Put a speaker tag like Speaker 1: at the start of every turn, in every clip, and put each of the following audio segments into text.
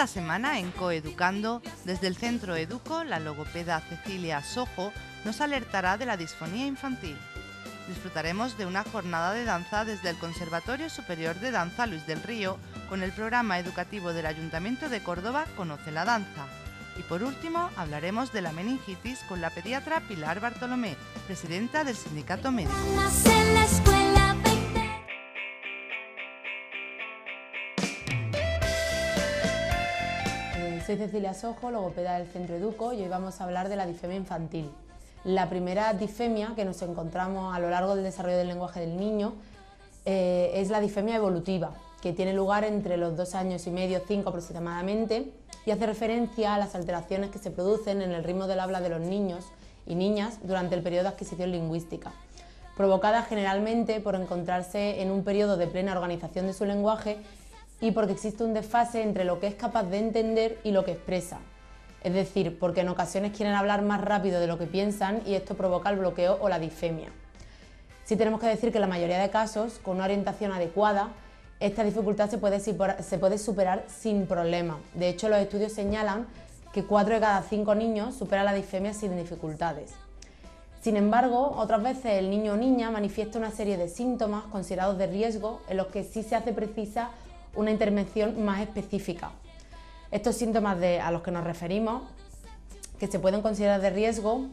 Speaker 1: Esta semana en Coeducando, desde el Centro Educo, la logopeda Cecilia Sojo nos alertará de la disfonía infantil. Disfrutaremos de una jornada de danza desde el Conservatorio Superior de Danza Luis del Río con el programa educativo del Ayuntamiento de Córdoba Conoce la Danza. Y por último, hablaremos de la meningitis con la pediatra Pilar Bartolomé, presidenta del Sindicato Médico.
Speaker 2: Soy Cecilia Sojo, logopeda del Centro Educo, y hoy vamos a hablar de la disfemia infantil. La primera disfemia que nos encontramos a lo largo del desarrollo del lenguaje del niño es la disfemia evolutiva, que tiene lugar entre los 2 años y medio, 5 aproximadamente, y hace referencia a las alteraciones que se producen en el ritmo del habla de los niños y niñas durante el periodo de adquisición lingüística, provocadas generalmente por encontrarse en un periodo de plena organización de su lenguaje y porque existe un desfase entre lo que es capaz de entender y lo que expresa. Es decir, porque en ocasiones quieren hablar más rápido de lo que piensan y esto provoca el bloqueo o la disfemia. Sí tenemos que decir que en la mayoría de casos, con una orientación adecuada, esta dificultad se puede superar sin problema. De hecho, los estudios señalan que 4 de cada 5 niños superan la disfemia sin dificultades. Sin embargo, otras veces el niño o niña manifiesta una serie de síntomas considerados de riesgo en los que sí se hace precisa una intervención más específica. Estos síntomas a los que nos referimos, que se pueden considerar de riesgo,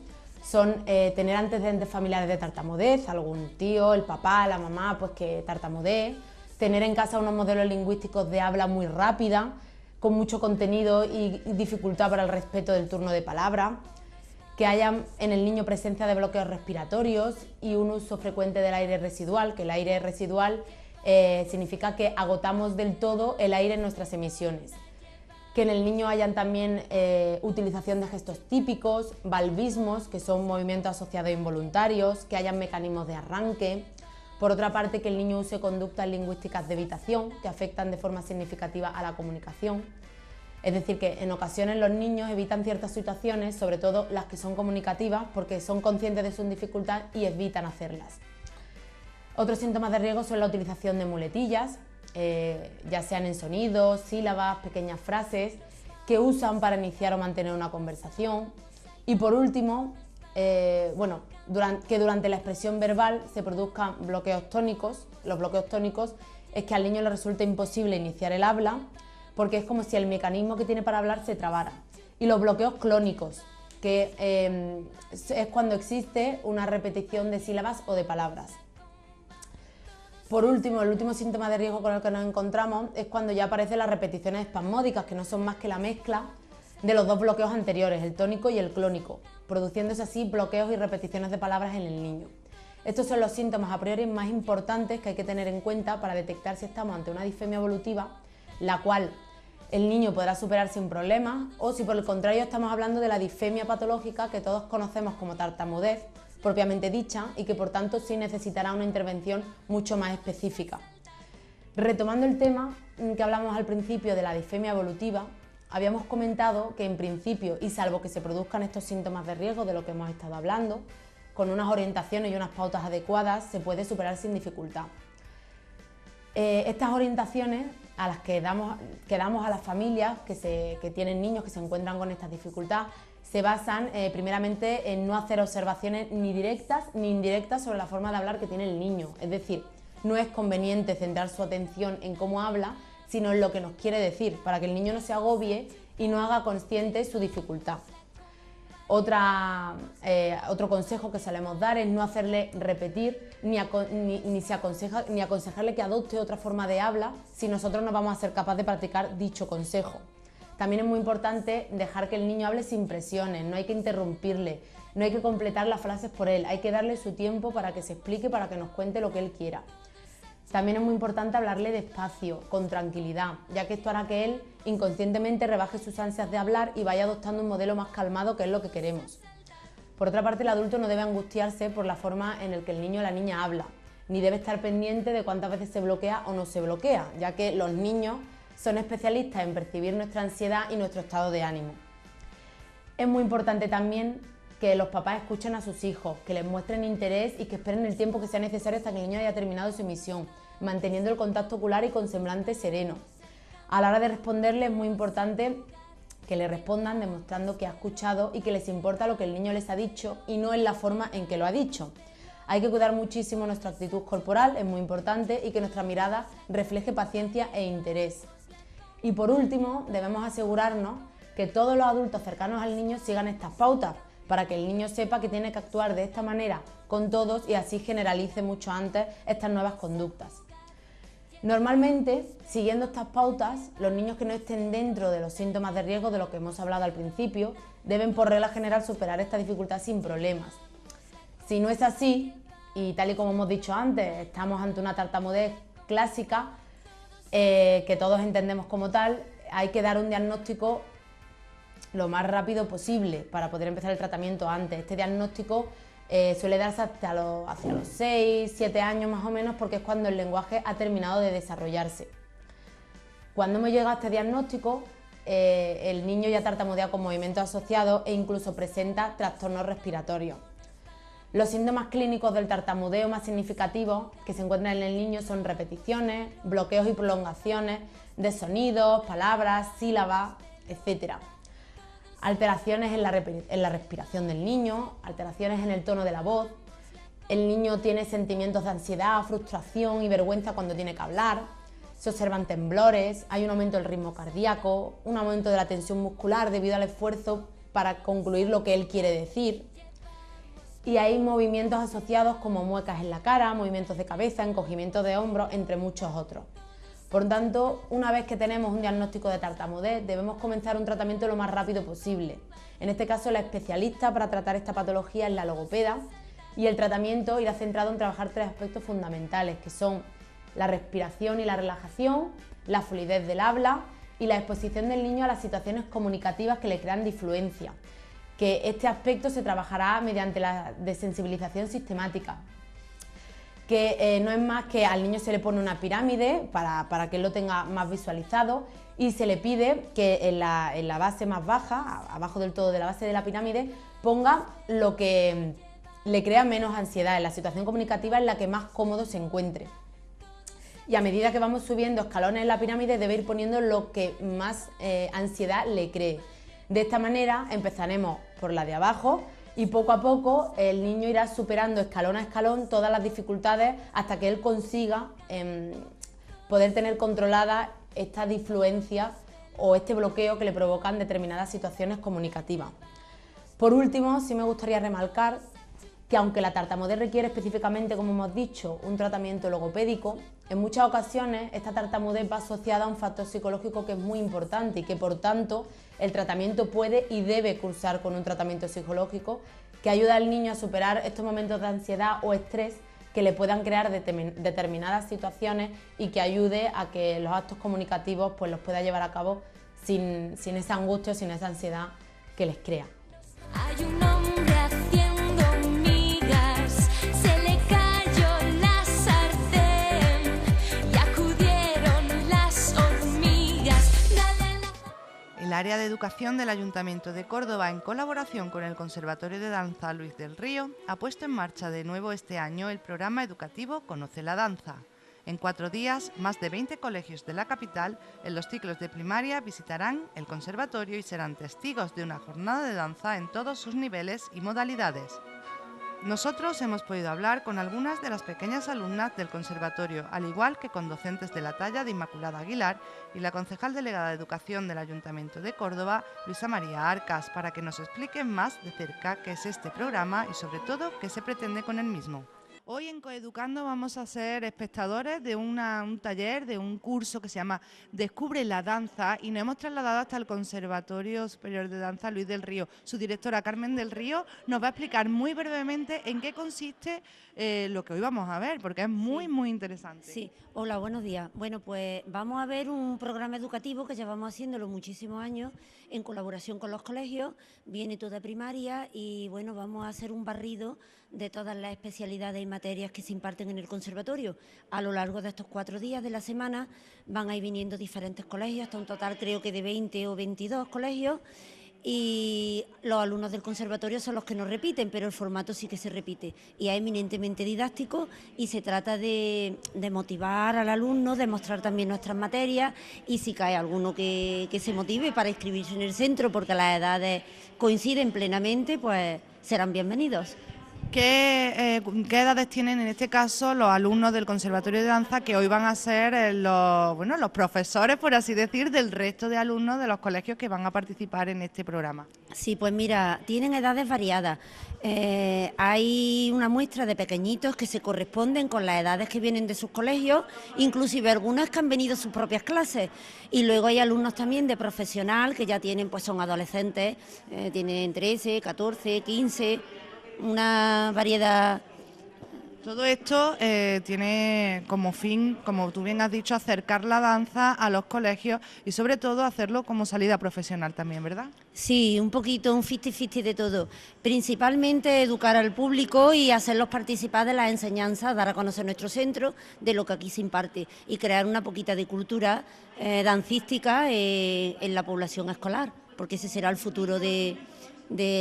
Speaker 2: son tener antecedentes familiares de tartamudez, algún tío, el papá, la mamá, pues que tartamudee, tener en casa unos modelos lingüísticos de habla muy rápida, con mucho contenido y dificultad para el respeto del turno de palabra, que haya en el niño presencia de bloqueos respiratorios y un uso frecuente del aire residual, que el aire residual significa que agotamos del todo el aire en nuestras emisiones. Que en el niño hayan también utilización de gestos típicos, valvismos, que son movimientos asociados involuntarios, que hayan mecanismos de arranque. Por otra parte, que el niño use conductas lingüísticas de evitación, que afectan de forma significativa a la comunicación. Es decir, que en ocasiones los niños evitan ciertas situaciones, sobre todo las que son comunicativas, porque son conscientes de su dificultad y evitan hacerlas. Otros síntomas de riesgo son la utilización de muletillas, ya sean en sonidos, sílabas, pequeñas frases, que usan para iniciar o mantener una conversación. Y por último, que durante la expresión verbal se produzcan bloqueos tónicos. Los bloqueos tónicos es que al niño le resulta imposible iniciar el habla, porque es como si el mecanismo que tiene para hablar se trabara. Y los bloqueos clónicos, que es cuando existe una repetición de sílabas o de palabras. Por último, el último síntoma de riesgo con el que nos encontramos es cuando ya aparecen las repeticiones espasmódicas, que no son más que la mezcla de los dos bloqueos anteriores, el tónico y el clónico, produciéndose así bloqueos y repeticiones de palabras en el niño. Estos son los síntomas a priori más importantes que hay que tener en cuenta para detectar si estamos ante una disfemia evolutiva, la cual el niño podrá superar sin problemas, o si por el contrario estamos hablando de la disfemia patológica que todos conocemos como tartamudez, propiamente dicha, y que por tanto sí necesitará una intervención mucho más específica. Retomando el tema que hablamos al principio de la disfemia evolutiva, habíamos comentado que en principio, y salvo que se produzcan estos síntomas de riesgo de lo que hemos estado hablando, con unas orientaciones y unas pautas adecuadas se puede superar sin dificultad. Estas orientaciones a las que damos a las familias que tienen niños que se encuentran con esta dificultad se basan primeramente en no hacer observaciones ni directas ni indirectas sobre la forma de hablar que tiene el niño. Es decir, no es conveniente centrar su atención en cómo habla, sino en lo que nos quiere decir, para que el niño no se agobie y no haga consciente su dificultad. Otro consejo que solemos dar es no hacerle repetir ni aconsejarle que adopte otra forma de habla si nosotros no vamos a ser capaces de practicar dicho consejo. También es muy importante dejar que el niño hable sin presiones, no hay que interrumpirle, no hay que completar las frases por él, hay que darle su tiempo para que se explique, para que nos cuente lo que él quiera. También es muy importante hablarle despacio, con tranquilidad, ya que esto hará que él inconscientemente rebaje sus ansias de hablar y vaya adoptando un modelo más calmado, que es lo que queremos. Por otra parte, el adulto no debe angustiarse por la forma en la que el niño o la niña habla, ni debe estar pendiente de cuántas veces se bloquea o no se bloquea, ya que los niños son especialistas en percibir nuestra ansiedad y nuestro estado de ánimo. Es muy importante también que los papás escuchen a sus hijos, que les muestren interés y que esperen el tiempo que sea necesario hasta que el niño haya terminado su emisión, manteniendo el contacto ocular y con semblante sereno. A la hora de responderle es muy importante que le respondan demostrando que ha escuchado y que les importa lo que el niño les ha dicho y no en la forma en que lo ha dicho. Hay que cuidar muchísimo nuestra actitud corporal, es muy importante, y que nuestra mirada refleje paciencia e interés. Y por último, debemos asegurarnos que todos los adultos cercanos al niño sigan estas pautas, para que el niño sepa que tiene que actuar de esta manera con todos y así generalice mucho antes estas nuevas conductas. Normalmente, siguiendo estas pautas, los niños que no estén dentro de los síntomas de riesgo de los que hemos hablado al principio, deben por regla general superar esta dificultad sin problemas. Si no es así, y tal y como hemos dicho antes, estamos ante una tartamudez clásica, que todos entendemos como tal, hay que dar un diagnóstico lo más rápido posible para poder empezar el tratamiento antes. Este diagnóstico suele darse hacia los 6, 7 años más o menos, porque es cuando el lenguaje ha terminado de desarrollarse. Cuando hemos llegado a este diagnóstico, el niño ya tartamudea con movimientos asociados e incluso presenta trastornos respiratorios. Los síntomas clínicos del tartamudeo más significativos que se encuentran en el niño son repeticiones, bloqueos y prolongaciones de sonidos, palabras, sílabas, etc. Alteraciones en la respiración del niño, alteraciones en el tono de la voz. El niño tiene sentimientos de ansiedad, frustración y vergüenza cuando tiene que hablar. Se observan temblores, hay un aumento del ritmo cardíaco, un aumento de la tensión muscular debido al esfuerzo para concluir lo que él quiere decir. Y hay movimientos asociados como muecas en la cara, movimientos de cabeza, encogimiento de hombros, entre muchos otros. Por tanto, una vez que tenemos un diagnóstico de tartamudez, debemos comenzar un tratamiento lo más rápido posible. En este caso, la especialista para tratar esta patología es la logopeda, y el tratamiento irá centrado en trabajar 3 aspectos fundamentales, que son la respiración y la relajación, la fluidez del habla y la exposición del niño a las situaciones comunicativas que le crean disfluencia, que este aspecto se trabajará mediante la desensibilización sistemática, que no es más que al niño se le pone una pirámide para que él lo tenga más visualizado, y se le pide que en la base más baja, abajo del todo de la base de la pirámide, ponga lo que le crea menos ansiedad, en la situación comunicativa en la que más cómodo se encuentre. Y a medida que vamos subiendo escalones en la pirámide, debe ir poniendo lo que más ansiedad le cree. De esta manera empezaremos por la de abajo y poco a poco el niño irá superando escalón a escalón todas las dificultades hasta que él consiga poder tener controlada esta disfluencia o este bloqueo que le provocan determinadas situaciones comunicativas. Por último, sí me gustaría remarcar que aunque la tartamudez requiere específicamente, como hemos dicho, un tratamiento logopédico, en muchas ocasiones esta tartamudez va asociada a un factor psicológico que es muy importante y que por tanto el tratamiento puede y debe cursar con un tratamiento psicológico que ayuda al niño a superar estos momentos de ansiedad o estrés que le puedan crear determinadas situaciones y que ayude a que los actos comunicativos pues los pueda llevar a cabo sin esa angustia o sin esa ansiedad que les crea.
Speaker 3: Hay un hombre haciendo migas, se le cayó la sartén y acudieron las hormigas.
Speaker 1: El área de educación del Ayuntamiento de Córdoba, en colaboración con el Conservatorio de Danza Luis del Río, ha puesto en marcha de nuevo este año el programa educativo Conoce la Danza. En 4 días, más de 20 colegios de la capital, en los ciclos de primaria, visitarán el conservatorio y serán testigos de una jornada de danza en todos sus niveles y modalidades. Nosotros hemos podido hablar con algunas de las pequeñas alumnas del conservatorio, al igual que con docentes de la talla de Inmaculada Aguilar y la concejal delegada de Educación del Ayuntamiento de Córdoba, Luisa María Arcas, para que nos expliquen más de cerca qué es este programa y sobre todo qué se pretende con el mismo. Hoy en Coeducando vamos a ser espectadores de un taller, de un curso que se llama Descubre la Danza, y nos hemos trasladado hasta el Conservatorio Superior de Danza Luis del Río. Su directora, Carmen del Río, nos va a explicar muy brevemente en qué consiste lo que hoy vamos a ver, porque es muy interesante.
Speaker 4: Sí, hola, buenos días. Bueno, pues vamos a ver un programa educativo que llevamos haciéndolo muchísimos años en colaboración con los colegios, viene todo de primaria, y bueno, vamos a hacer un barrido de todas las especialidades y materias que se imparten en el conservatorio. A lo largo de estos 4 días de la semana van a ir viniendo diferentes colegios, hasta un total creo que de 20 o 22 colegios, y los alumnos del conservatorio son los que no repiten, pero el formato sí que se repite y es eminentemente didáctico y se trata de motivar al alumno, de mostrar también nuestras materias y si cae alguno que se motive para inscribirse en el centro porque las edades coinciden plenamente, pues serán bienvenidos.
Speaker 1: ¿Qué edades tienen en este caso los alumnos del Conservatorio de Danza que hoy van a ser los profesores, por así decir, del resto de alumnos de los colegios que van a participar en este programa?
Speaker 4: Sí, pues mira, tienen edades variadas. Hay una muestra de pequeñitos que se corresponden con las edades que vienen de sus colegios, inclusive algunas que han venido a sus propias clases. Y luego hay alumnos también de profesional que ya tienen, pues son adolescentes, tienen 13, 14, 15... una variedad.
Speaker 1: Todo esto tiene como fin, como tú bien has dicho, acercar la danza a los colegios y sobre todo hacerlo como salida profesional también, ¿verdad?
Speaker 4: Sí, un poquito, un 50-50 de todo. Principalmente educar al público y hacerlos participar de las enseñanzas, dar a conocer nuestro centro, de lo que aquí se imparte y crear una poquita de cultura dancística en la población escolar, porque ese será el futuro de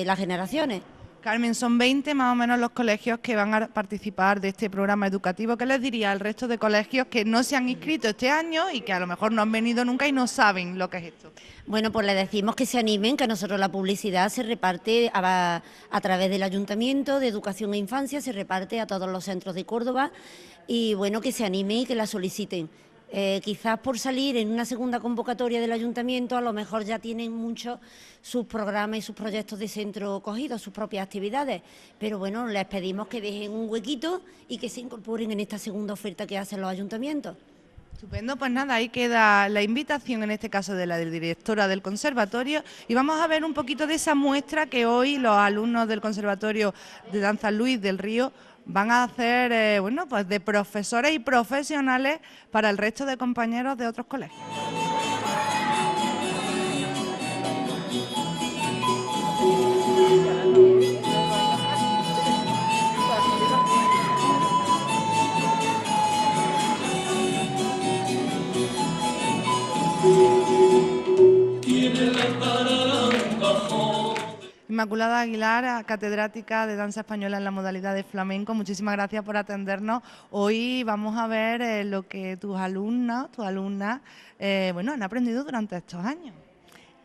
Speaker 4: las generaciones.
Speaker 1: Carmen, son 20 más o menos los colegios que van a participar de este programa educativo. ¿Qué les diría al resto de colegios que no se han inscrito este año y que a lo mejor no han venido nunca y no saben lo que es esto?
Speaker 4: Bueno, pues les decimos que se animen, que nosotros la publicidad se reparte a través del Ayuntamiento de Educación e Infancia, se reparte a todos los centros de Córdoba y bueno, que se animen y que la soliciten. Quizás por salir en una segunda convocatoria del Ayuntamiento a lo mejor ya tienen muchos sus programas y sus proyectos de centro cogidos, sus propias actividades, pero bueno, les pedimos que dejen un huequito y que se incorporen en esta segunda oferta que hacen los ayuntamientos.
Speaker 1: Estupendo, pues nada, ahí queda la invitación, en este caso de la directora del conservatorio, y vamos a ver un poquito de esa muestra que hoy los alumnos del Conservatorio de Danza Luis del Río van a hacer, bueno, pues de profesores y profesionales para el resto de compañeros de otros colegios. Inmaculada Aguilar, catedrática de danza española en la modalidad de flamenco, muchísimas gracias por atendernos. Hoy vamos a ver lo que tus alumnas, bueno, han aprendido durante estos años.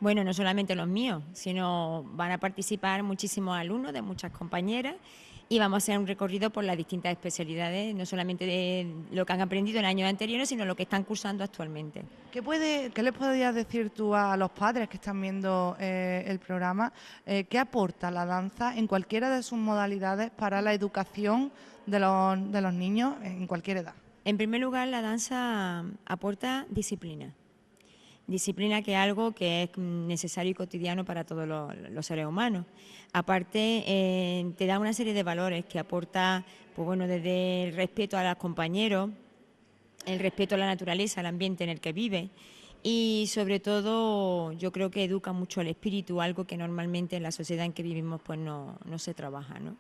Speaker 5: Bueno, no solamente los míos, sino van a participar muchísimos alumnos de muchas compañeras y vamos a hacer un recorrido por las distintas especialidades, no solamente de lo que han aprendido en años anteriores, sino lo que están cursando actualmente.
Speaker 1: ¿Qué les podrías decir tú a los padres que están viendo el programa? ¿Qué aporta la danza en cualquiera de sus modalidades para la educación de los niños en cualquier edad?
Speaker 5: En primer lugar, la danza aporta disciplina. Disciplina, que es algo que es necesario y cotidiano para todos los seres humanos. Aparte, te da una serie de valores que aporta, pues bueno, desde el respeto a los compañeros, el respeto a la naturaleza, al ambiente en el que vive y sobre todo yo creo que educa mucho al espíritu, algo que normalmente en la sociedad en que vivimos pues no se trabaja, ¿no?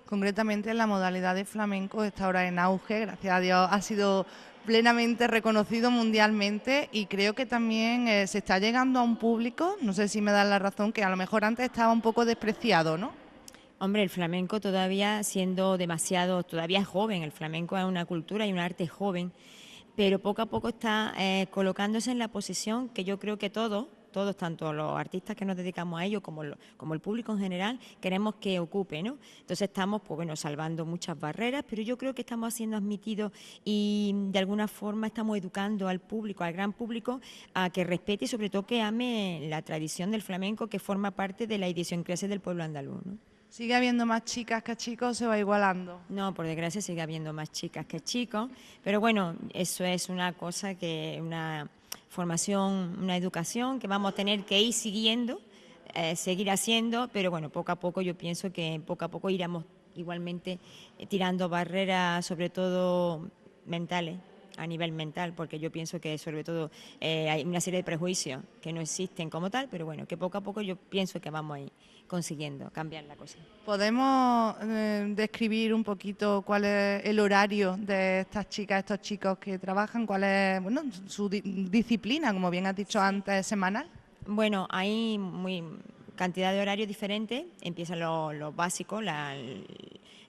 Speaker 1: Concretamente la modalidad de flamenco está ahora en auge, gracias a Dios ha sido plenamente reconocido mundialmente y creo que también se está llegando a un público, no sé si me dan la razón, que a lo mejor antes estaba un poco despreciado, ¿no?
Speaker 5: Hombre, el flamenco todavía todavía es joven, el flamenco es una cultura y un arte joven, pero poco a poco está colocándose en la posición que yo creo que todos, tanto los artistas que nos dedicamos a ello como el público en general, queremos que ocupe, ¿no? Entonces estamos, pues bueno, salvando muchas barreras, pero yo creo que estamos siendo admitidos y de alguna forma estamos educando al público, al gran público, a que respete y sobre todo que ame la tradición del flamenco que forma parte de la idiosincrasia del pueblo andaluz, ¿no?
Speaker 1: ¿Sigue habiendo más chicas que chicos o se va igualando?
Speaker 5: No, por desgracia sigue habiendo más chicas que chicos, pero bueno, eso es una cosa que una formación, una educación que vamos a tener que ir siguiendo, seguir haciendo, pero bueno, poco a poco yo pienso que poco a poco iremos igualmente tirando barreras, sobre todo mentales, a nivel mental, porque yo pienso que sobre todo hay una serie de prejuicios que no existen como tal, pero bueno, que poco a poco yo pienso que vamos a ir consiguiendo cambiar la cosa.
Speaker 1: ¿Podemos describir un poquito cuál es el horario de estas chicas, estos chicos que trabajan? ¿Cuál es su disciplina, como bien has dicho antes, semanal?
Speaker 5: Bueno, hay cantidad de horarios diferentes, empiezan los básicos, la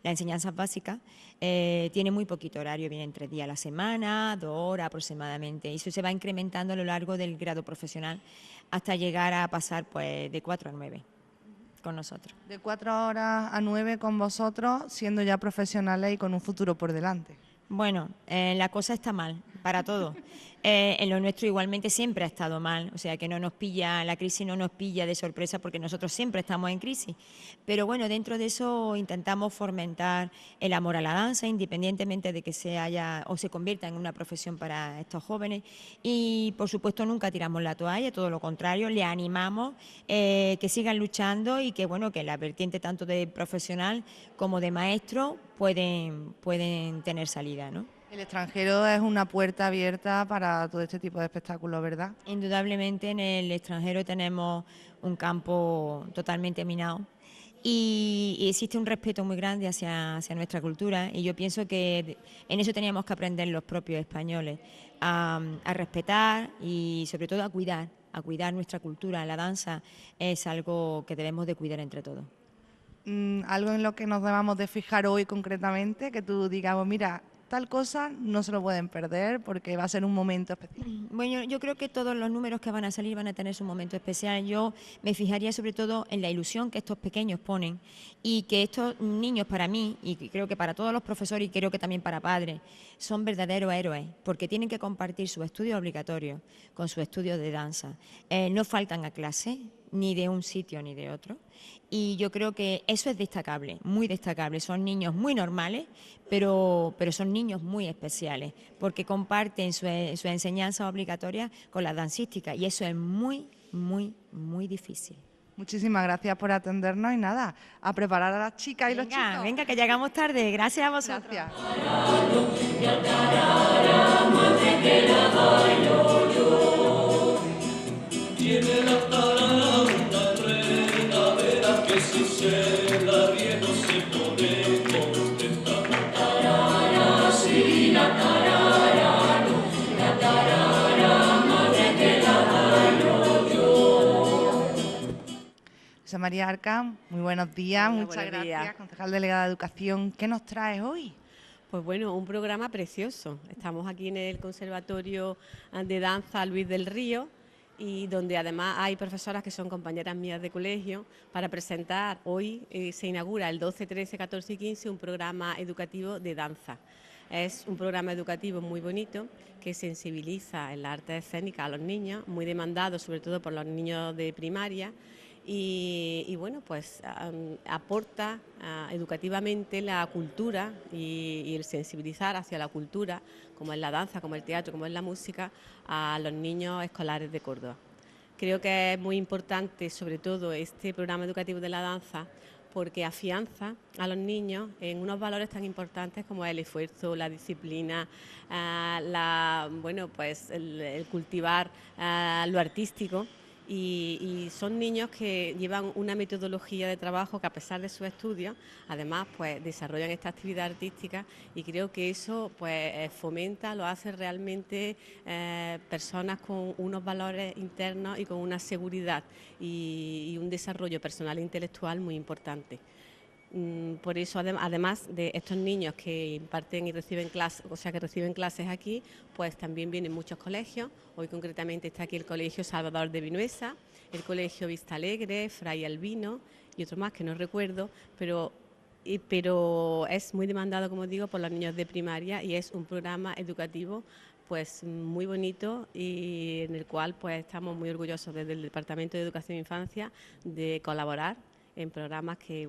Speaker 5: enseñanza básica, tiene muy poquito horario, vienen 3 días a la semana, 2 horas aproximadamente, y eso se va incrementando a lo largo del grado profesional hasta llegar a pasar pues de 4 a 9 con nosotros.
Speaker 1: De 4 horas a 9 con vosotros, siendo ya profesionales y con un futuro por delante.
Speaker 5: Bueno, la cosa está mal para todos. En lo nuestro igualmente siempre ha estado mal, o sea que no nos pilla, la crisis no nos pilla de sorpresa porque nosotros siempre estamos en crisis. Pero bueno, dentro de eso intentamos fomentar el amor a la danza, independientemente de que se haya o se convierta en una profesión para estos jóvenes. Y por supuesto nunca tiramos la toalla, todo lo contrario, le animamos que sigan luchando y que bueno, que la vertiente tanto de profesional como de maestro pueden tener salida, ¿no?
Speaker 1: El extranjero es una puerta abierta para todo este tipo de espectáculos, ¿verdad?
Speaker 5: Indudablemente en el extranjero tenemos un campo totalmente minado y existe un respeto muy grande hacia nuestra cultura y yo pienso que en eso teníamos que aprender los propios españoles, a respetar y sobre todo a cuidar nuestra cultura. La danza es algo que debemos de cuidar entre todos.
Speaker 1: Algo en lo que nos debamos de fijar hoy concretamente, que tú digas, "Oh, mira, tal cosa no se lo pueden perder porque va a ser un momento especial".
Speaker 5: Bueno, yo creo que todos los números que van a salir van a tener su momento especial. Yo me fijaría sobre todo en la ilusión que estos pequeños ponen y que estos niños para mí, y creo que para todos los profesores y creo que también para padres, son verdaderos héroes porque tienen que compartir sus estudios obligatorios con sus estudios de danza. No faltan a clase, ni de un sitio ni de otro. Y yo creo que eso es destacable, muy destacable. Son niños muy normales, pero son niños muy especiales, porque comparten su enseñanza obligatoria con la dancística y eso es muy, muy, muy difícil.
Speaker 1: Muchísimas gracias por atendernos y nada, a preparar a las chicas y los chicos.
Speaker 5: Venga, que llegamos tarde. Gracias a vosotros.
Speaker 1: Gracias.
Speaker 6: Tiene la taranta enreda, verá que si se la ríe no se pone contenta. La tarara, sí, la tarara, no, la tarara, madre que la bailo yo.
Speaker 1: José María Arca, muy buenos días,
Speaker 7: Hola,
Speaker 1: muchas
Speaker 7: buenos
Speaker 1: gracias,
Speaker 7: días.
Speaker 1: concejal delegada de Educación. ¿Qué nos traes hoy?
Speaker 7: Pues bueno, un programa precioso. Estamos aquí en el Conservatorio de Danza Luis del Río y donde además hay profesoras que son compañeras mías de colegio para presentar. Hoy se inaugura el 12, 13, 14 y 15 un programa educativo de danza. Es un programa educativo muy bonito que sensibiliza en la arte escénica a los niños, muy demandado sobre todo por los niños de primaria. Y bueno, pues aporta educativamente la cultura y el sensibilizar hacia la cultura, como es la danza, como el teatro, como es la música, a los niños escolares de Córdoba. Creo que es muy importante, sobre todo, este programa educativo de la danza, porque afianza a los niños en unos valores tan importantes como el esfuerzo, la disciplina, el cultivar lo artístico. Y son niños que llevan una metodología de trabajo que a pesar de sus estudios, además pues desarrollan esta actividad artística y creo que eso pues fomenta, lo hace realmente personas con unos valores internos y con una seguridad y un desarrollo personal e intelectual muy importante. Por eso, además de estos niños que imparten y reciben clases, o sea que reciben clases aquí, pues también vienen muchos colegios. Hoy concretamente está aquí el Colegio Salvador de Vinuesa, el Colegio Vista Alegre, Fray Albino y otro más que no recuerdo, pero es muy demandado, como digo, por los niños de primaria y es un programa educativo pues muy bonito y en el cual pues estamos muy orgullosos desde el Departamento de Educación e Infancia de colaborar en programas que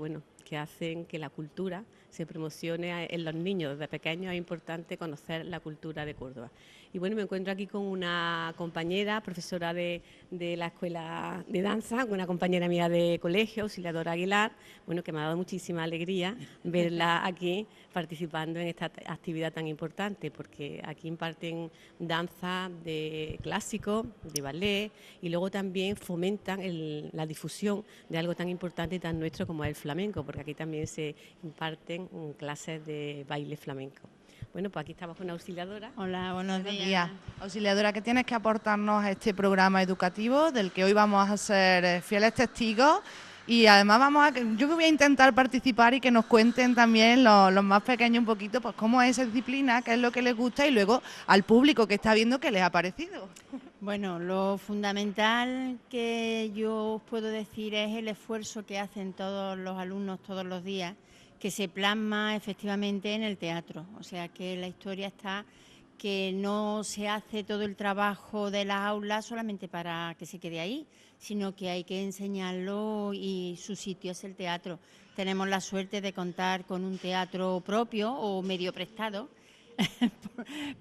Speaker 7: hacen que la cultura se promocione en los niños. Desde pequeños es importante conocer la cultura de Córdoba. Y bueno, me encuentro aquí con una compañera, profesora de la Escuela de Danza, una compañera mía de colegio, Auxiliadora Aguilar, bueno, que me ha dado muchísima alegría verla aquí participando en esta actividad tan importante, porque aquí imparten danza de clásico, de ballet, y luego también fomentan la difusión de algo tan importante y tan nuestro como es el flamenco, porque aquí también se imparten clases de baile flamenco. Bueno, pues aquí estamos con una auxiliadora.
Speaker 5: Hola, buenos
Speaker 1: Buenos
Speaker 5: días.
Speaker 1: días. Auxiliadora, ¿qué tienes que aportarnos a este programa educativo del que hoy vamos a ser fieles testigos? Y además yo voy a intentar participar y que nos cuenten también los más pequeños un poquito, pues cómo es esa disciplina, qué es lo que les gusta y luego al público que está viendo qué les ha parecido.
Speaker 5: Bueno, lo fundamental que yo os puedo decir es el esfuerzo que hacen todos los alumnos todos los días, que se plasma efectivamente en el teatro. O sea, que la historia está, que no se hace todo el trabajo de las aulas solamente para que se quede ahí, sino que hay que enseñarlo y su sitio es el teatro. Tenemos la suerte de contar con un teatro propio o medio prestado,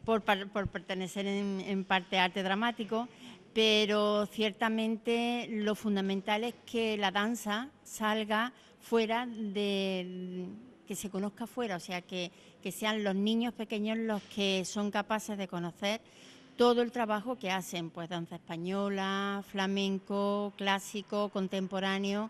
Speaker 5: por pertenecer en parte a arte dramático, pero ciertamente lo fundamental es que la danza salga fuera que se conozca fuera, o sea, que sean los niños pequeños los que son capaces de conocer todo el trabajo que hacen, pues danza española, flamenco, clásico, contemporáneo.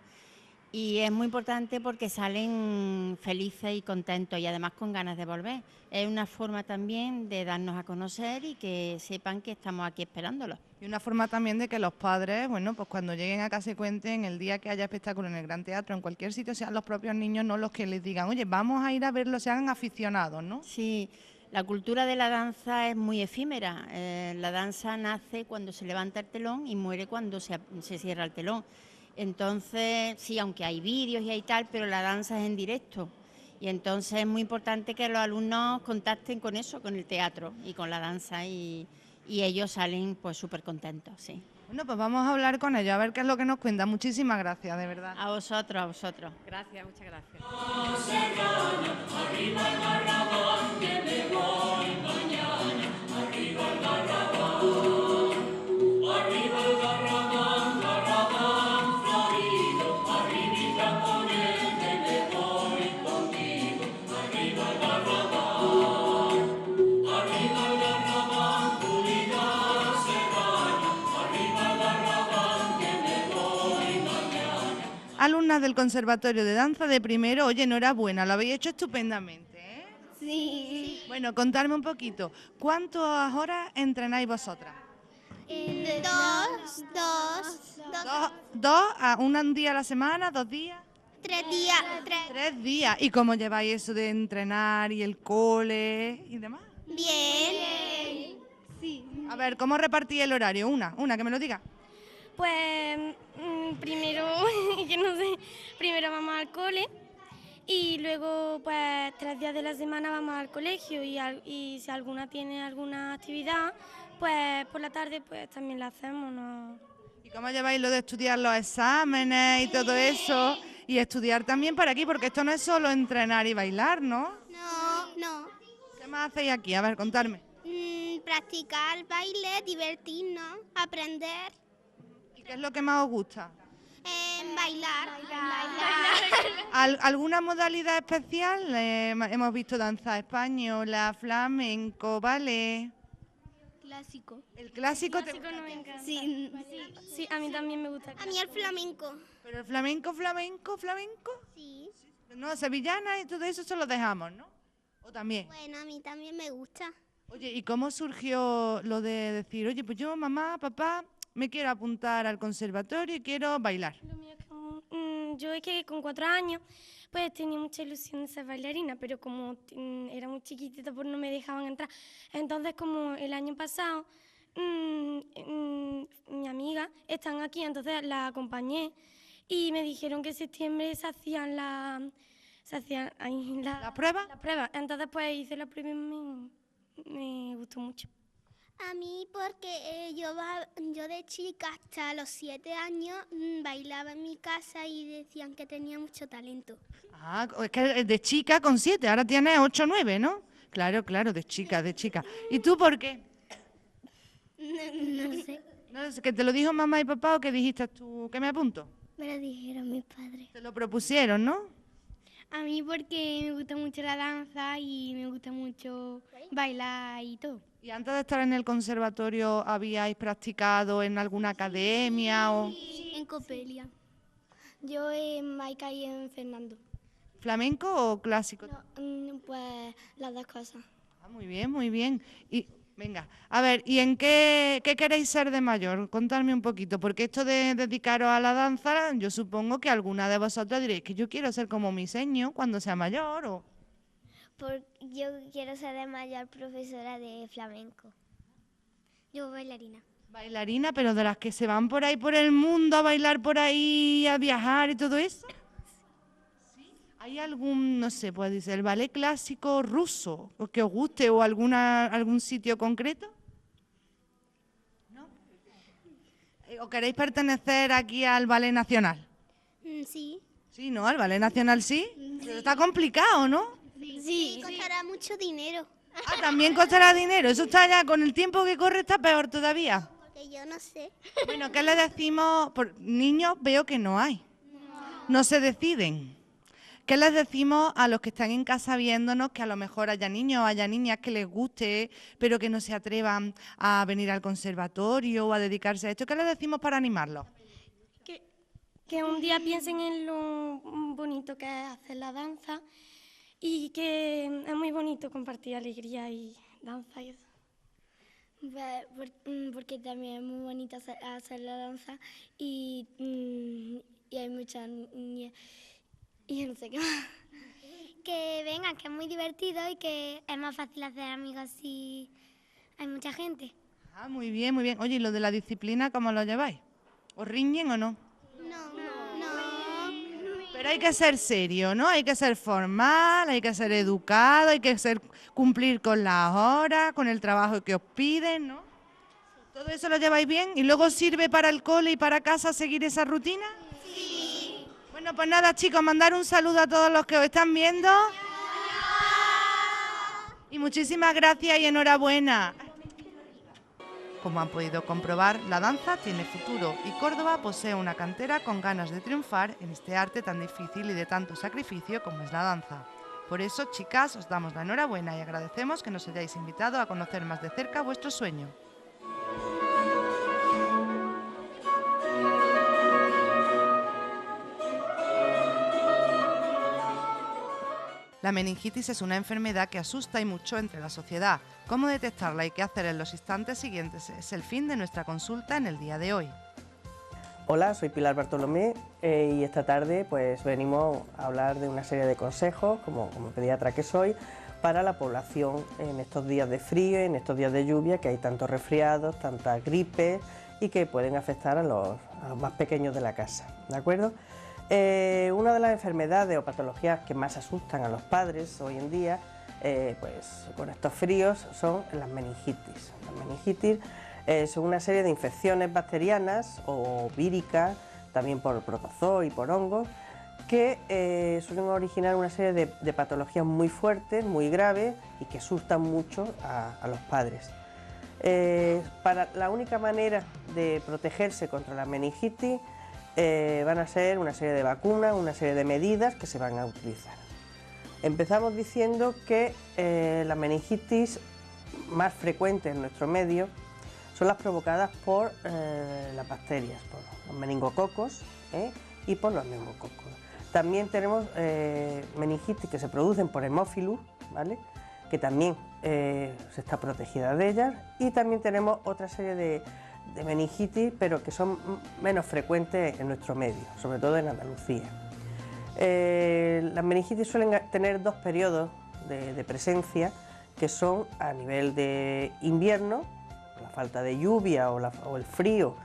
Speaker 5: Y es muy importante porque salen felices y contentos y además con ganas de volver. Es una forma también de darnos a conocer y que sepan que estamos aquí esperándolos.
Speaker 1: Y una forma también de que los padres, bueno, pues cuando lleguen a casa y cuenten el día que haya espectáculo en el Gran Teatro, en cualquier sitio, sean los propios niños, no los que les digan, oye, vamos a ir a verlo, sean aficionados, ¿no?
Speaker 5: Sí, la cultura de la danza es muy efímera. La danza nace cuando se levanta el telón y muere cuando se cierra el telón. Entonces, sí, aunque hay vídeos y hay tal, pero la danza es en directo. Y entonces es muy importante que los alumnos contacten con eso, con el teatro y con la danza y ellos salen pues súper contentos, sí.
Speaker 1: Bueno, pues vamos a hablar con ellos, a ver qué es lo que nos cuentan. Muchísimas gracias, de verdad.
Speaker 5: A vosotros, a vosotros.
Speaker 7: Gracias, muchas gracias.
Speaker 1: Alumnas del Conservatorio de Danza de primero, oye, enhorabuena, lo habéis hecho estupendamente, ¿eh?
Speaker 8: Sí.
Speaker 1: Bueno, contarme un poquito, ¿cuántas horas entrenáis vosotras? ¿Dos? ¿Un día a la semana? ¿2 días?
Speaker 8: 3 días.
Speaker 1: 3 días. ¿Y cómo lleváis eso de entrenar y el cole y demás?
Speaker 8: Bien. Sí.
Speaker 1: A ver, ¿cómo repartís el horario? Una, que me lo diga.
Speaker 8: Pues primero, que no sé, primero vamos al cole y luego pues 3 días de la semana vamos al colegio y si alguna tiene alguna actividad, pues por la tarde pues también la hacemos, ¿no?
Speaker 1: ¿Y cómo lleváis lo de estudiar los exámenes y todo eso? Y estudiar también para aquí, porque esto no es solo entrenar y bailar, ¿no?
Speaker 8: No.
Speaker 1: ¿Qué más hacéis aquí? A ver, contarme.
Speaker 8: Practicar baile, divertirnos, aprender.
Speaker 1: ¿Y qué es lo que más os gusta?
Speaker 8: Bailar.
Speaker 1: ¿Alguna modalidad especial? Hemos visto danza española, flamenco, ballet.
Speaker 8: Clásico.
Speaker 1: ¿El clásico te
Speaker 8: No me encanta. Sí, a mí también me gusta. A mí el flamenco.
Speaker 1: ¿Pero el flamenco?
Speaker 8: Sí.
Speaker 1: No, sevillana y todo eso se lo dejamos, ¿no? ¿O también?
Speaker 8: Bueno, a mí también me gusta.
Speaker 1: Oye, ¿y cómo surgió lo de decir, oye, pues yo, mamá, papá, me quiero apuntar al conservatorio y quiero bailar?
Speaker 8: Lo mío es como, yo es que con 4 años pues tenía mucha ilusión de ser bailarina, pero como era muy chiquitita pues no me dejaban entrar. Entonces como el año pasado mi amiga están aquí, entonces la acompañé y me dijeron que en septiembre se hacían las
Speaker 1: pruebas.
Speaker 8: La prueba. Entonces pues hice la prueba y me gustó mucho. A mí porque yo de chica hasta los 7 años bailaba en mi casa y decían que tenía mucho talento.
Speaker 1: Ah, es que de chica con 7, ahora tienes 8 o 9, ¿no? Claro, de chica. ¿Y tú por qué?
Speaker 8: No sé,
Speaker 1: No sé, ¿que te lo dijo mamá y papá o que dijiste tú que me apunto?
Speaker 8: me lo dijeron mis padres.
Speaker 1: Te lo propusieron, ¿no?
Speaker 8: A mí porque me gusta mucho la danza y me gusta mucho bailar y todo.
Speaker 1: ¿Y antes de estar en el conservatorio habíais practicado en alguna academia o
Speaker 8: En Copelia. Yo en Maica y en Fernando.
Speaker 1: flamenco o clásico?
Speaker 8: Pues las dos cosas.
Speaker 1: Muy bien, muy bien. Y venga, a ver, ¿y en qué queréis ser de mayor? Contadme un poquito, porque esto de dedicaros a la danza, yo supongo que alguna de vosotras diréis que yo quiero ser como mi seño cuando sea mayor o...
Speaker 9: Yo quiero ser de mayor profesora de flamenco. Yo bailarina.
Speaker 1: Bailarina, pero de las que se van por ahí por el mundo a bailar por ahí, a viajar y todo eso. ¿Sí? ¿Hay algún, no sé, pues dice, el ballet clásico ruso o que os guste o algún sitio concreto? ¿No? ¿O queréis pertenecer aquí al Ballet Nacional?
Speaker 9: Sí.
Speaker 1: Sí, ¿no? Al Ballet Nacional sí. Pero está complicado, ¿no?
Speaker 9: Sí, costará mucho dinero.
Speaker 1: Ah, también costará dinero. Eso está ya, con el tiempo que corre está peor todavía.
Speaker 9: Porque yo no sé.
Speaker 1: Bueno, ¿qué le decimos? Por niños veo que no hay. No se deciden. ¿Qué les decimos a los que están en casa viéndonos que a lo mejor haya niños o haya niñas que les guste, pero que no se atrevan a venir al conservatorio o a dedicarse a esto? ¿Qué les decimos para animarlos?
Speaker 8: Que un día piensen en lo bonito que es hacer la danza y que es muy bonito compartir alegría y danza y eso.
Speaker 9: Porque también es muy bonito hacer la danza y hay muchas niñas y no sé qué más. Que vengan, que es muy divertido y que es más fácil hacer amigos si hay mucha gente.
Speaker 1: Ah, muy bien, muy bien. Oye, ¿y lo de la disciplina cómo lo lleváis? ¿Os riñen o no?
Speaker 9: No.
Speaker 1: Pero hay que ser serio, ¿no? Hay que ser formal, hay que ser educado, hay que cumplir con las horas, con el trabajo que os piden, ¿no? ¿Todo eso lo lleváis bien? ¿Y luego sirve para el cole y para casa seguir esa rutina? Sí. Bueno, pues nada, chicos, mandar un saludo a todos los que os están viendo. Y muchísimas gracias y enhorabuena. Como han podido comprobar, la danza tiene futuro y Córdoba posee una cantera con ganas de triunfar en este arte tan difícil y de tanto sacrificio como es la danza. Por eso, chicas, os damos la enhorabuena y agradecemos que nos hayáis invitado a conocer más de cerca vuestro sueño. La meningitis es una enfermedad que asusta y mucho entre la sociedad. ¿Cómo detectarla y qué hacer en los instantes siguientes? Es el fin de nuestra consulta en el día de hoy.
Speaker 10: Hola, soy Pilar Bartolomé y esta tarde pues venimos a hablar de una serie de consejos, como pediatra que soy, para la población en estos días de frío, en estos días de lluvia, que hay tantos resfriados, tantas gripes y que pueden afectar a los más pequeños de la casa, ¿de acuerdo? Una de las enfermedades o patologías que más asustan a los padres hoy en día, pues con estos fríos, son las meningitis. Las meningitis son una serie de infecciones bacterianas o víricas, también por protozoos y por hongos, que suelen originar una serie de patologías muy fuertes, muy graves y que asustan mucho a los padres. La única manera de protegerse contra la meningitis van a ser una serie de vacunas, una serie de medidas que se van a utilizar. Empezamos diciendo que las meningitis más frecuentes en nuestro medio son las provocadas por las bacterias, por los meningococos y por los neumococos. También tenemos meningitis que se producen por hemófilus, ¿vale?, que también se está protegida de ellas, y también tenemos otra serie de meningitis, pero que son menos frecuentes en nuestro medio, sobre todo en Andalucía. Las meningitis suelen tener dos periodos de presencia, que son a nivel de invierno, la falta de lluvia o el frío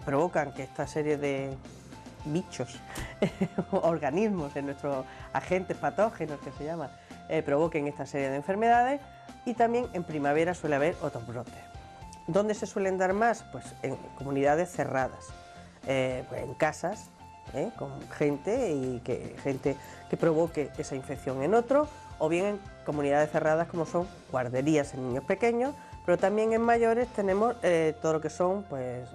Speaker 10: provocan que esta serie de bichos, organismos, en nuestros agentes patógenos que se llaman, provoquen esta serie de enfermedades, y también en primavera suele haber otros brotes. ¿Dónde se suelen dar más? Pues en comunidades cerradas, pues en casas, con gente que provoque esa infección en otro, o bien en comunidades cerradas como son guarderías en niños pequeños, pero también en mayores tenemos todo lo que son, pues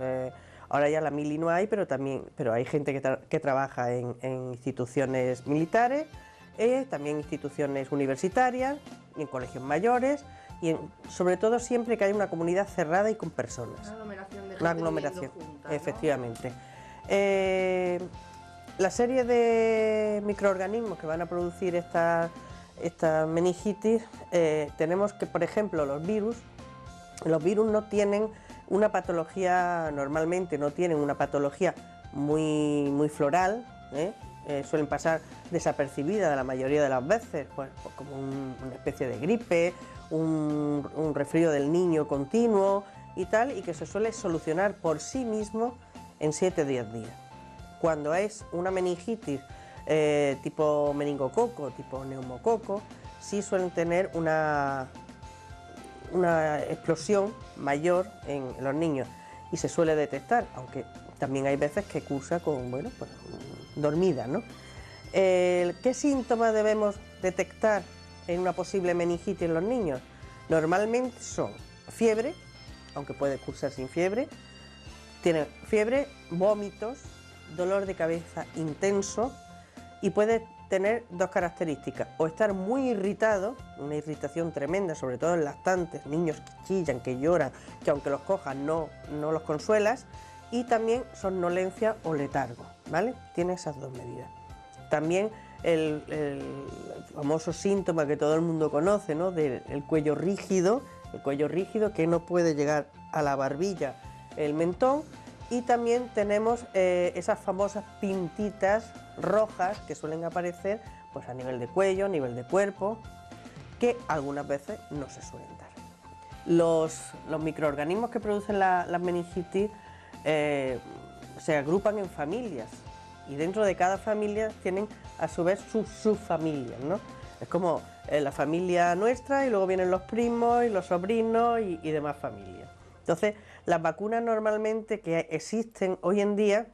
Speaker 10: ahora ya la mili no hay, pero hay gente que trabaja en instituciones militares, también instituciones universitarias y en colegios mayores, y sobre todo siempre que haya una comunidad cerrada y con personas.
Speaker 1: Una aglomeración de gente.
Speaker 10: Una aglomeración,
Speaker 1: juntas, ¿no?
Speaker 10: efectivamente. La serie de microorganismos que van a producir estas esta meningitis, tenemos que, por ejemplo, los virus no tienen una patología, normalmente no tienen una patología muy floral, suelen pasar desapercibidas la mayoría de las veces, pues como una especie de gripe, un resfrío del niño continuo y tal, y que se suele solucionar por sí mismo en 7 o 10 días. Cuando es una meningitis tipo meningococo, tipo neumococo, sí suelen tener una explosión mayor en los niños y se suele detectar, aunque también hay veces que cursa con, bueno, pues, dormida, ¿no? ¿Qué síntomas debemos detectar en una posible meningitis en los niños? Normalmente son fiebre, aunque puede cursar sin fiebre, tiene fiebre, vómitos, dolor de cabeza intenso y puede tener dos características: o estar muy irritado, una irritación tremenda, sobre todo en lactantes, niños que chillan, que lloran, que aunque los cojas no los consuelas, y también somnolencia o letargo, ¿vale? Tiene esas dos medidas. También el famoso síntoma que todo el mundo conoce, ¿no?, del cuello rígido, que no puede llegar a la barbilla, el mentón, y también tenemos esas famosas pintitas rojas que suelen aparecer pues a nivel de cuello, a nivel de cuerpo, que algunas veces no se suelen dar. Los microorganismos que producen las meningitis se agrupan en familias y dentro de cada familia tienen a su vez sus subfamilias, ¿no? Es como la familia nuestra y luego vienen los primos y los sobrinos y demás familias. Entonces, las vacunas normalmente que existen hoy en día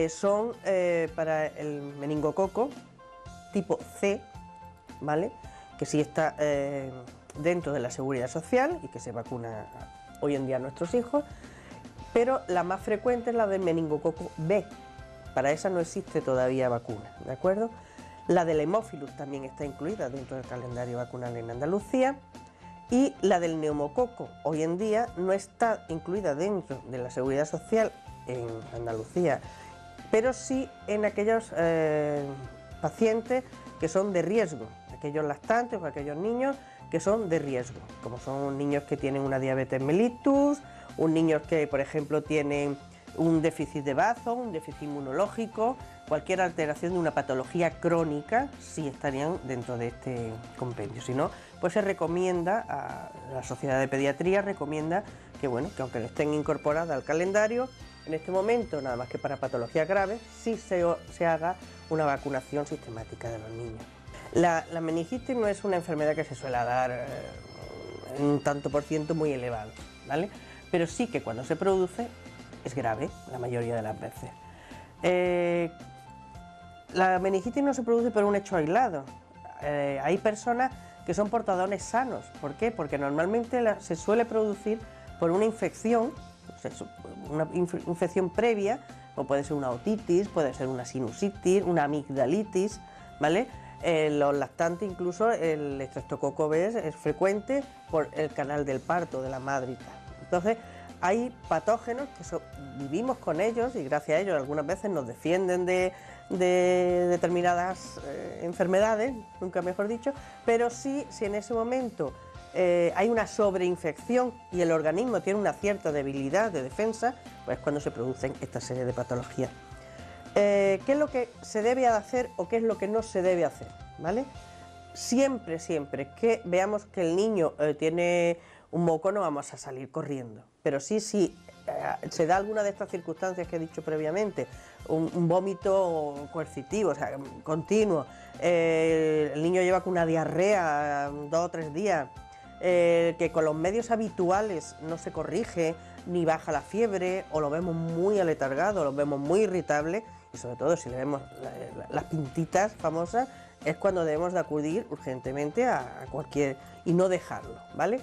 Speaker 10: son para el meningococo tipo C, ¿vale?, que sí está dentro de la seguridad social y que se vacuna hoy en día a nuestros hijos, pero la más frecuente es la del meningococo B. Para esa no existe todavía vacuna, ¿de acuerdo? La del Haemophilus también está incluida dentro del calendario vacunal en Andalucía, y la del neumococo hoy en día no está incluida dentro de la seguridad social en Andalucía, pero sí en aquellos pacientes que son de riesgo, aquellos lactantes o aquellos niños que son de riesgo, como son niños que tienen una diabetes mellitus, niños que, por ejemplo, tienen un déficit de bazo, un déficit inmunológico, cualquier alteración de una patología crónica, sí estarían dentro de este compendio. Si no, pues se recomienda, la Sociedad de Pediatría recomienda que, bueno, que aunque no estén incorporadas al calendario, en este momento, nada más que para patologías graves, sí se haga una vacunación sistemática de los niños. La meningitis no es una enfermedad que se suele dar en un tanto por ciento muy elevado, ¿vale? Pero sí que cuando se produce es grave la mayoría de las veces. La meningitis no se produce por un hecho aislado. Hay personas que son portadores sanos. ¿Por qué? Porque normalmente se suele producir por una infección previa, o puede ser una otitis, puede ser una sinusitis, una amigdalitis, ¿vale? Los lactantes, incluso el estreptococo B es frecuente por el canal del parto de la madre y tal. Entonces, hay patógenos que vivimos con ellos y gracias a ellos algunas veces nos defienden de determinadas enfermedades, nunca mejor dicho, pero si en ese momento hay una sobreinfección y el organismo tiene una cierta debilidad de defensa, pues es cuando se producen esta serie de patologías. ¿Qué es lo que se debe hacer o qué es lo que no se debe hacer? ¿Vale? Siempre que veamos que el niño tiene un moco, no vamos a salir corriendo, pero sí se da alguna de estas circunstancias que he dicho previamente, un vómito coercitivo, o sea, continuo, el niño lleva con una diarrea 2 o 3 días, que con los medios habituales no se corrige, ni baja la fiebre, o lo vemos muy aletargado, lo vemos muy irritable, y sobre todo si le vemos las pintitas famosas, es cuando debemos de acudir urgentemente a cualquier, y no dejarlo, ¿vale?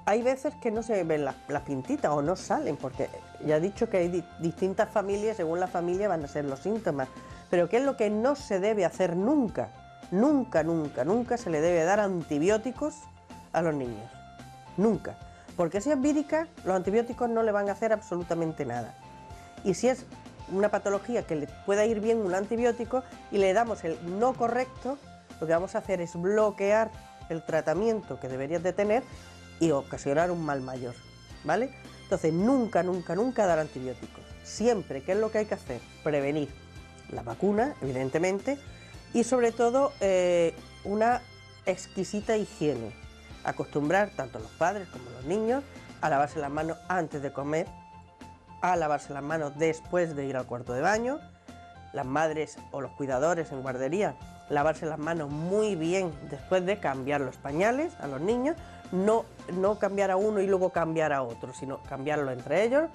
Speaker 10: Hay veces que no se ven las pintitas o no salen, porque ya he dicho que hay distintas familias, según la familia van a ser los síntomas. Pero ¿qué es lo que no se debe hacer nunca? Nunca se le debe dar antibióticos a los niños. Nunca. Porque si es vírica, los antibióticos no le van a hacer absolutamente nada. Y si es una patología que le pueda ir bien un antibiótico y le damos el no correcto, lo que vamos a hacer es bloquear el tratamiento que deberías de tener y ocasionar un mal mayor, ¿vale? Entonces nunca, nunca, nunca dar antibióticos. Siempre, ¿qué es lo que hay que hacer? Prevenir la vacuna, evidentemente, y sobre todo una exquisita higiene. Acostumbrar tanto los padres como los niños a lavarse las manos antes de comer, a lavarse las manos después de ir al cuarto de baño, las madres o los cuidadores en guardería, lavarse las manos muy bien después de cambiar los pañales a los niños, no cambiar a uno y luego cambiar a otro, sino cambiarlo entre ellos.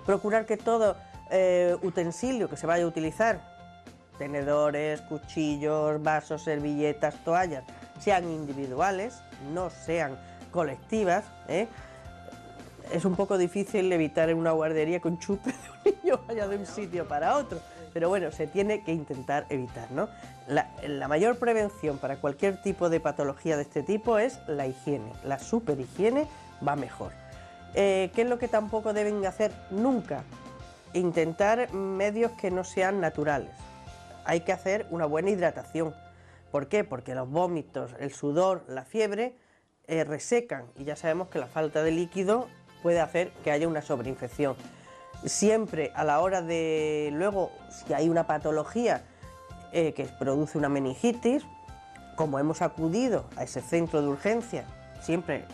Speaker 10: Procurar que todo utensilio que se vaya a utilizar, tenedores, cuchillos, vasos, servilletas, toallas, sean individuales, no sean colectivas, ¿eh? Es un poco difícil evitar en una guardería que un chupe de un niño vaya de un sitio para otro, pero bueno, se tiene que intentar evitar, ¿no? La mayor prevención para cualquier tipo de patología de este tipo es la higiene, la superhigiene va mejor. ¿Qué es lo que tampoco deben hacer nunca? Intentar medios que no sean naturales. Hay que hacer una buena hidratación. ¿Por qué? Porque los vómitos, el sudor, la fiebre resecan y ya sabemos que la falta de líquido puede hacer que haya una sobreinfección. Siempre a la hora de, luego, si hay una patología que produce una meningitis, como hemos acudido a ese centro de urgencia, siempre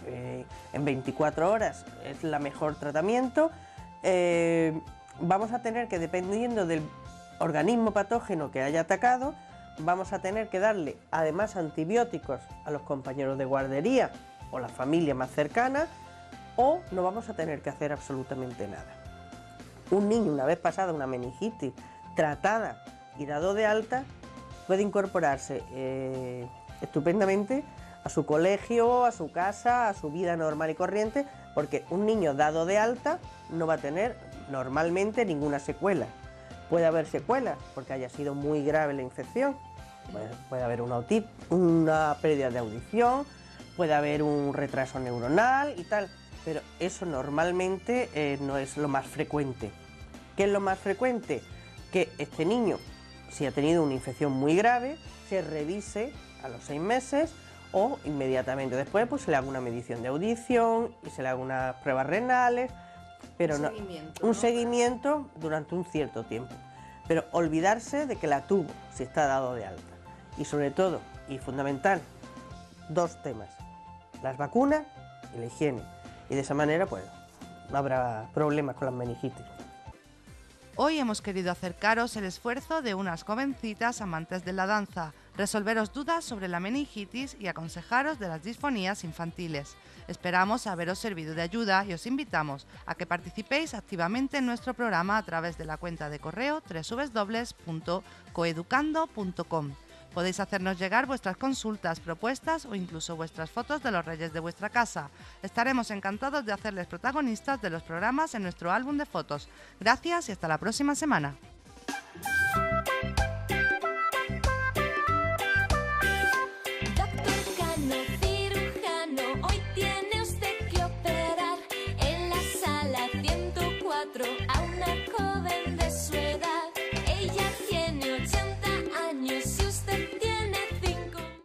Speaker 10: en 24 horas es el mejor tratamiento, vamos a tener que, dependiendo del organismo patógeno que haya atacado, vamos a tener que darle además antibióticos a los compañeros de guardería o la familia más cercana, o no vamos a tener que hacer absolutamente nada. Un niño, una vez pasada una meningitis tratada y dado de alta, puede incorporarse estupendamente a su colegio, a su casa, a su vida normal y corriente, porque un niño dado de alta no va a tener normalmente ninguna secuela. Puede haber secuelas porque haya sido muy grave la infección, puede haber una pérdida de audición, puede haber un retraso neuronal y tal, pero eso normalmente no es lo más frecuente. ¿Qué es lo más frecuente? Que este niño, si ha tenido una infección muy grave, se revise a los 6 meses o inmediatamente después pues se le haga una medición de audición y se le haga unas pruebas renales, pero un seguimiento durante un cierto tiempo. Pero olvidarse de que la tuvo, si está dado de alta. Y sobre todo, y fundamental, 2 temas, las vacunas y la higiene. Y de esa manera pues no habrá problemas con las meningitis.
Speaker 1: Hoy hemos querido acercaros el esfuerzo de unas jovencitas amantes de la danza, resolveros dudas sobre la meningitis y aconsejaros de las disfonías infantiles. Esperamos haberos servido de ayuda y os invitamos a que participéis activamente en nuestro programa a través de la cuenta de correo www.coeducando.com. Podéis hacernos llegar vuestras consultas, propuestas o incluso vuestras fotos de los reyes de vuestra casa. Estaremos encantados de hacerles protagonistas de los programas en nuestro álbum de fotos. Gracias y hasta la próxima semana.